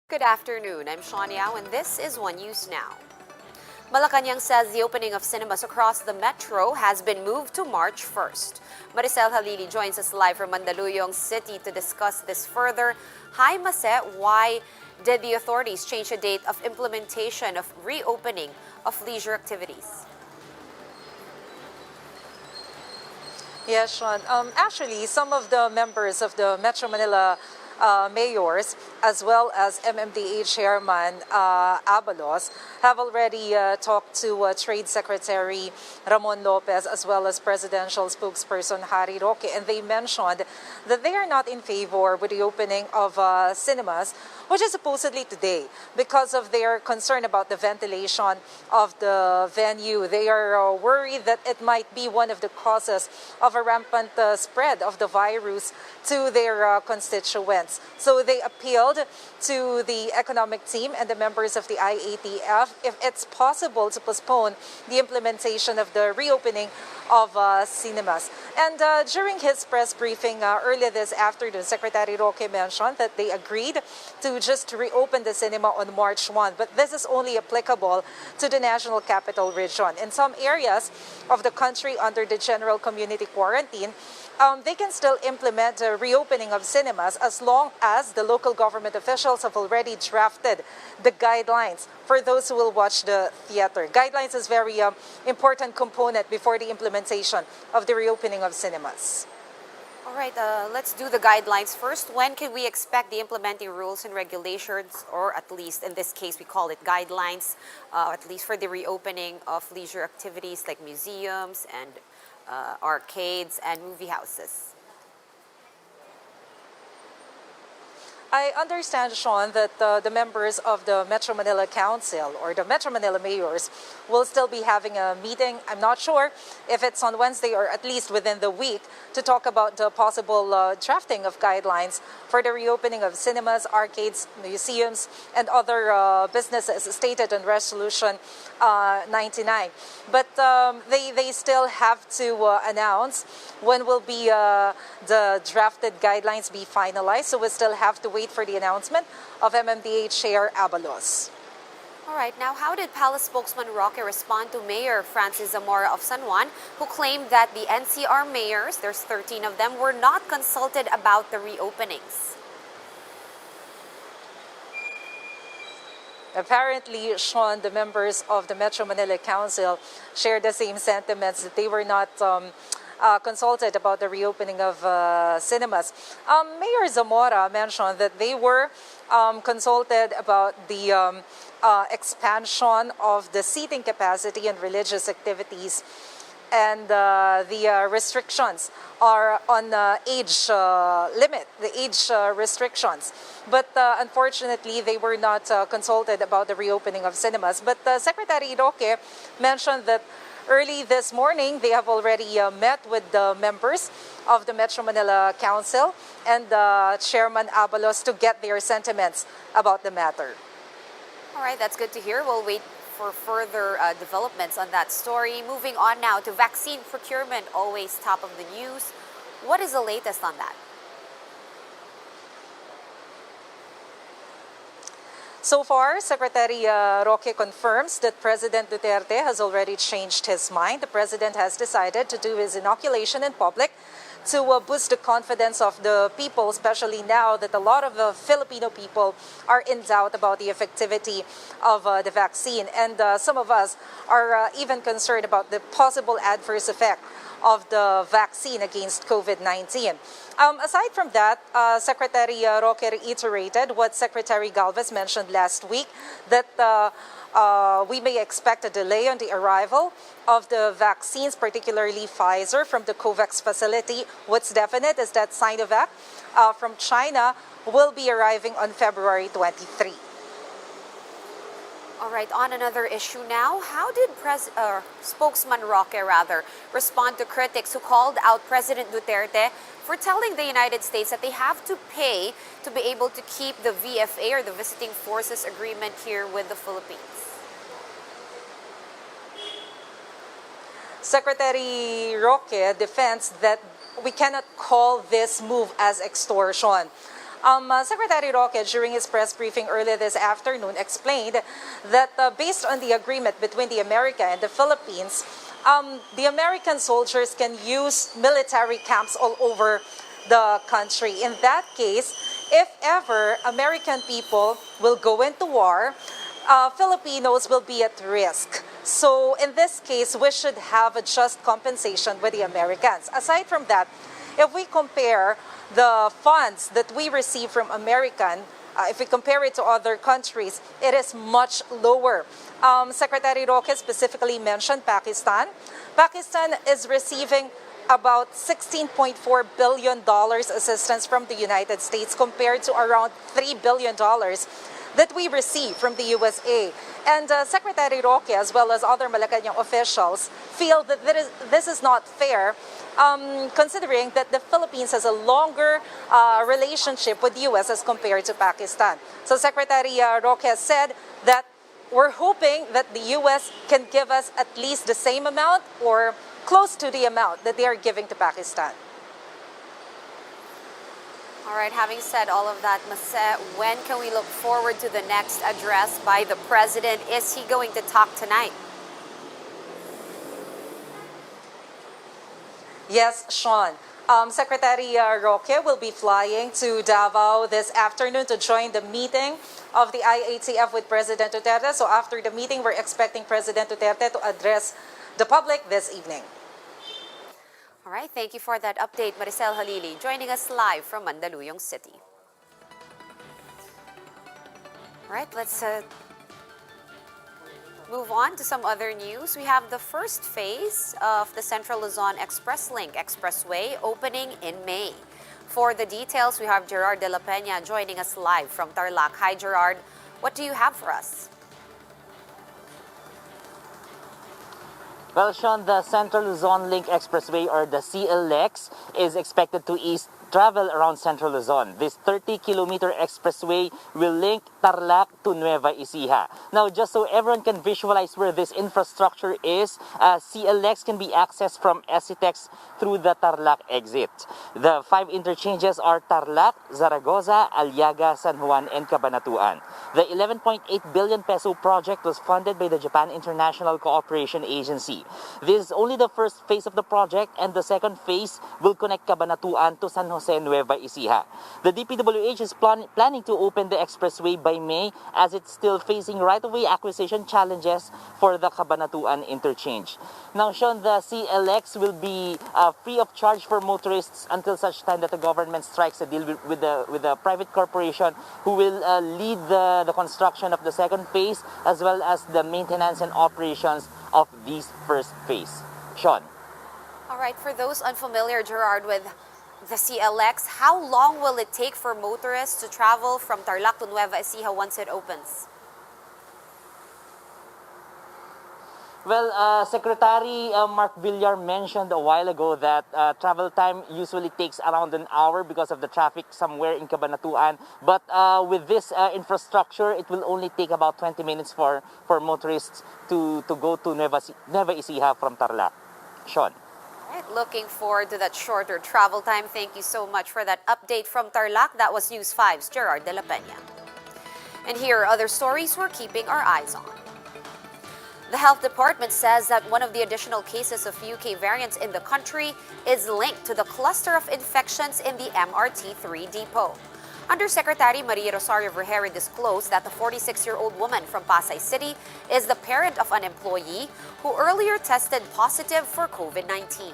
Good afternoon. I'm Sean Yao and this is One News Now. Malacanang says the opening of cinemas across the metro has been moved to March 1st. Maricel Halili joins us live from Mandaluyong City to discuss this further. Hi Mase, why did the authorities change the date of implementation of reopening of leisure activities? Yes, Sean. Actually, some of the members of the Metro Manila mayors, as well as MMDA Chairman Abalos, have already talked to Trade Secretary Ramon Lopez, as well as Presidential Spokesperson Harry Roque, and they mentioned that they are not in favor with the opening of cinemas, which is supposedly today, because of their concern about the ventilation of the venue. They are worried that it might be one of the causes of a rampant spread of the virus to their constituents. So they appealed to the economic team and the members of the IATF if it's possible to postpone the implementation of the reopening of cinemas. And during his press briefing earlier this afternoon, Secretary Roque mentioned that they agreed to just reopen the cinema on March 1. But this is only applicable to the National Capital Region. In some areas of the country under the general community quarantine, they can still implement a reopening of cinemas as long as the local government officials have already drafted the guidelines for those who will watch the theater. Guidelines is a very important component before the implementation of the reopening of cinemas. All right, let's do the guidelines first. When can we expect the implementing rules and regulations, or at least in this case we call it guidelines, at least for the reopening of leisure activities like museums and arcades and movie houses? I understand, Sean, that the members of the Metro Manila Council or the Metro Manila mayors will still be having a meeting. I'm not sure if it's on Wednesday or at least within the week to talk about the possible drafting of guidelines for the reopening of cinemas, arcades, museums, and other businesses stated in Resolution 99. But they still have to announce when will be the drafted guidelines be finalized. So we still have to wait for the announcement of MMDA Chair Abalos. All right, now how did Palace spokesman Roque respond to Mayor Francis Zamora of San Juan, who claimed that the NCR mayors, there's 13 of them, were not consulted about the reopenings? Apparently, Sean, the members of the Metro Manila Council shared the same sentiments that they were not consulted about the reopening of cinemas. Mayor Zamora mentioned that they were consulted about the expansion of the seating capacity and religious activities, and the restrictions are on age limit, the age restrictions. But unfortunately, they were not consulted about the reopening of cinemas. But Secretary Roque mentioned that early this morning, they have already met with the members of the Metro Manila Council and Chairman Abalos to get their sentiments about the matter. All right, that's good to hear. We'll wait for further developments on that story. Moving on now to vaccine procurement, always top of the news. What is the latest on that? So far, Secretary Roque confirms that President Duterte has already changed his mind. The president has decided to do his inoculation in public to boost the confidence of the people, especially now that a lot of Filipino people are in doubt about the effectivity of the vaccine. And some of us are even concerned about the possible adverse effect of the vaccine against COVID-19. Aside from that, Secretary Roque reiterated what Secretary Galvez mentioned last week, that we may expect a delay on the arrival of the vaccines, particularly Pfizer, from the COVAX facility. What's definite is that Sinovac from China will be arriving on February 23. All right, on another issue now, how did spokesman Roque respond to critics who called out President Duterte for telling the United States that they have to pay to be able to keep the VFA, or the Visiting Forces Agreement, here with the Philippines? Secretary Roque defends that we cannot call this move as extortion. Secretary Roque, during his press briefing earlier this afternoon, explained that based on the agreement between the America and the Philippines, the American soldiers can use military camps all over the country. In that case, if ever American people will go into war, Filipinos will be at risk. So in this case, we should have a just compensation with the Americans. Aside from that, if we compare the funds that we receive from American, if we compare it to other countries, it is much lower. Secretary Roque specifically mentioned Pakistan. Pakistan is receiving about $16.4 billion assistance from the United States compared to around $3 billion that we receive from the USA. And Secretary Roque, as well as other Malacanang officials, feel that this is not fair, considering that the Philippines has a longer relationship with the US as compared to Pakistan. So Secretary Roque has said that we're hoping that the US can give us at least the same amount or close to the amount that they are giving to Pakistan. All right, having said all of that, Mase, when can we look forward to the next address by the president? Is he going to talk tonight? Yes, Sean. Secretary Roque will be flying to Davao this afternoon to join the meeting of the IATF with President Duterte. So after the meeting, we're expecting President Duterte to address the public this evening. All right, thank you for that update, Maricel Halili, joining us live from Mandaluyong City. All right, let's move on to some other news. We have the first phase of the Central Luzon Express Link Expressway opening in May. For the details, we have Gerard de la Peña joining us live from Tarlac. Hi, Gerard. What do you have for us? Well, Sean, the Central Luzon Link Expressway, or the CLLEX, is expected to ease travel around Central Luzon. This 30-kilometer expressway will link Tarlac to Nueva Ecija. Now, just so everyone can visualize where this infrastructure is, CLLEX can be accessed from SCTEX through the Tarlac exit. The 5 interchanges are Tarlac, Zaragoza, Aliaga, San Juan, and Cabanatuan. The 11.8 billion peso project was funded by the Japan International Cooperation Agency. This is only the first phase of the project, and the second phase will connect Cabanatuan to San Jose, Nueva Ecija. The DPWH is planning to open the expressway by May, as it's still facing right-of-way acquisition challenges for the Cabanatuan interchange. Now, Sean, the CLX will be free of charge for motorists until such time that the government strikes a deal with the private corporation who will lead the construction of the second phase, as well as the maintenance and operations of this first phase. Sean. All right, for those unfamiliar, Gerard, with the CLX, how long will it take for motorists to travel from Tarlac to Nueva Ecija once it opens? Well, Secretary Mark Villar mentioned a while ago that travel time usually takes around an hour because of the traffic somewhere in Cabanatuan. But with this infrastructure, it will only take about 20 minutes for motorists to go to Nueva Ecija from Tarlac. Sean. Right, looking forward to that shorter travel time. Thank you so much for that update from Tarlac. That was News 5's Gerard de la Peña. And here are other stories we're keeping our eyes on. The health department says that one of the additional cases of UK variants in the country is linked to the cluster of infections in the MRT-3 depot. Undersecretary Maria Rosario Vergere disclosed that the 46-year-old woman from Pasay City is the parent of an employee who earlier tested positive for COVID-19.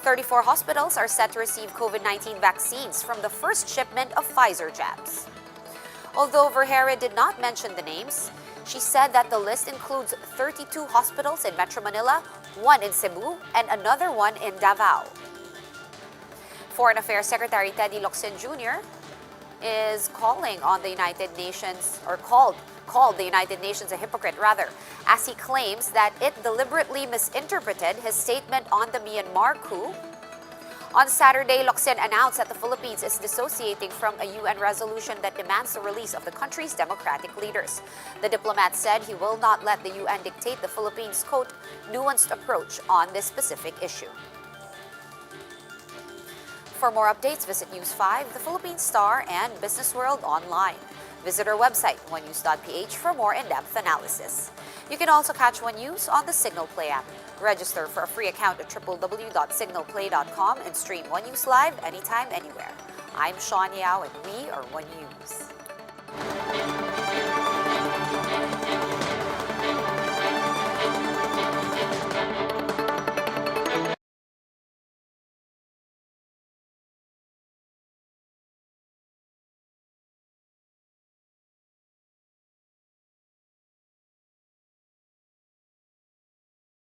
34 hospitals are set to receive COVID-19 vaccines from the first shipment of Pfizer jabs. Although Vergere did not mention the names, she said that the list includes 32 hospitals in Metro Manila, one in Cebu, and another one in Davao. Foreign Affairs Secretary Teddy Locsin Jr. is calling on the United Nations, or called the United Nations a hypocrite, rather, as he claims that it deliberately misinterpreted his statement on the Myanmar coup. On Saturday, Locsin announced that the Philippines is dissociating from a UN resolution that demands the release of the country's democratic leaders. The diplomat said he will not let the UN dictate the Philippines' quote, nuanced approach on this specific issue. For more updates, visit News 5, the Philippine Star, and Business World online. Visit our website, onenews.ph, for more in-depth analysis. You can also catch One News on the Signal Play app. Register for a free account at www.signalplay.com and stream One News live anytime, anywhere. I'm Sean Yao, and we are One News.